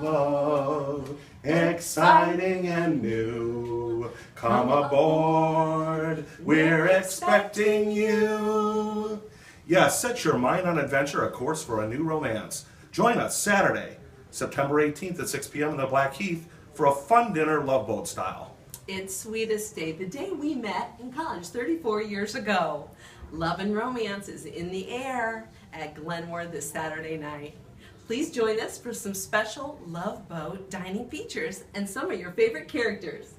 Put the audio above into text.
love, exciting and new. Come aboard, we're expecting you. Yes, set your mind on adventure, a course for a new romance. Join us Saturday, September 18th at 6 p.m. in the Blackheath for a fun dinner, Love Boat style. It's Sweetest Day, the day we met in college 34 years ago. Love and romance is in the air at Glenmore this Saturday night. Please join us for some special Love Boat dining features and some of your favorite characters.